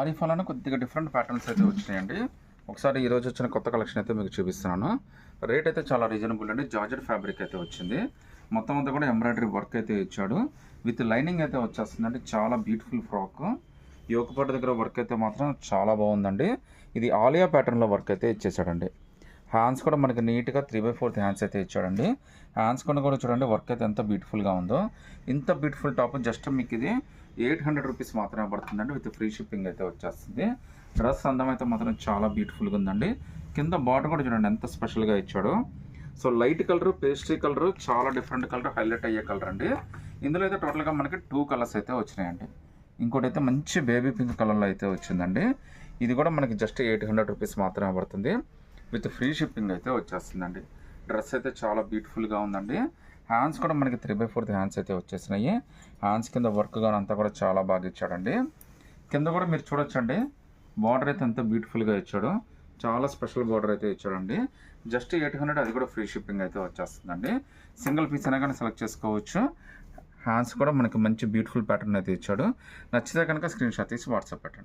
ఆరిఫాలోనే కొద్దిగా different patterns అయితే వచ్చినాయండి. ఒకసారి ఈరోజు వచ్చిన కొత్త కలెక్షన్ అయితే మీకు చూపిస్తున్నాను. రేట్ అయితే చాలా రీజనబుల్ అండి. జార్జెట్ ఫ్యాబ్రిక్ అయితే వచ్చింది. మొత్తం అంతా కూడా ఎంబ్రాయిడరీ వర్క్ అయితే ఇచ్చాడు. విత్ లైనింగ్ అయితే వచ్చేస్తుందండి. చాలా బ్యూటిఫుల్ ఫ్రాక్. యోగపాటు దగ్గర వర్క్ అయితే మాత్రం చాలా బాగుందండి. ఇది ఆలియా ప్యాటర్న్లో వర్క్ అయితే ఇచ్చేసాడండి. హ్యాండ్స్ కూడా మనకి నీట్గా 3/4 హ్యాండ్స్ అయితే ఇచ్చాడండి. హ్యాండ్స్ కూడా చూడండి వర్క్ అయితే ఎంత బ్యూటిఫుల్గా ఉందో. ఇంత బ్యూటిఫుల్ టాప్ జస్ట్ మీకు ఇది 800 రూపీస్ మాత్రమే పడుతుందండి. విత్ ఫ్రీ షిప్పింగ్ అయితే వచ్చేస్తుంది. డ్రెస్ అందం అయితే మాత్రం చాలా బ్యూటిఫుల్గా ఉందండి. కింద బార్డర్ కూడా చూడండి ఎంత స్పెషల్గా ఇచ్చాడు. So light colour, pastry colour, చాలా డిఫరెంట్ కలర్, హైలైట్ అయ్యే కలర్ అండి. ఇందులో అయితే టోటల్గా మనకి 2 కలర్స్ అయితే వచ్చినాయండి. ఇంకోటి అయితే మంచి బేబీ పింక్ కలర్లో అయితే వచ్చిందండి. ఇది కూడా మనకి జస్ట్ 800 రూపీస్ మాత్రమే పడుతుంది. విత్ ఫ్రీ షిప్పింగ్ అయితే వచ్చేస్తుందండి. డ్రెస్ అయితే చాలా బ్యూటిఫుల్గా ఉందండి. హ్యాండ్స్ కూడా మనకి 3/4 హ్యాండ్స్ అయితే వచ్చేసినాయి. హ్యాండ్స్ కింద వర్క్ కానీ అంతా కూడా చాలా బాగా ఇచ్చాడండి. కింద కూడా మీరు చూడొచ్చండి, బార్డర్ అయితే ఎంత బ్యూటిఫుల్గా ఇచ్చాడు. చాలా స్పెషల్ బార్డర్ అయితే ఇచ్చాడండి. జస్ట్ 800, అది కూడా ఫ్రీ షిప్పింగ్ అయితే వచ్చేస్తుందండి. సింగిల్ పీస్ అయినా కానీ సెలెక్ట్ చేసుకోవచ్చు. హ్యాండ్స్ కూడా మనకి మంచి బ్యూటిఫుల్ ప్యాటర్న్ అయితే ఇచ్చాడు. నచ్చితే కనుక స్క్రీన్ షాట్ తీసి వాట్సాప్ పెట్టండి.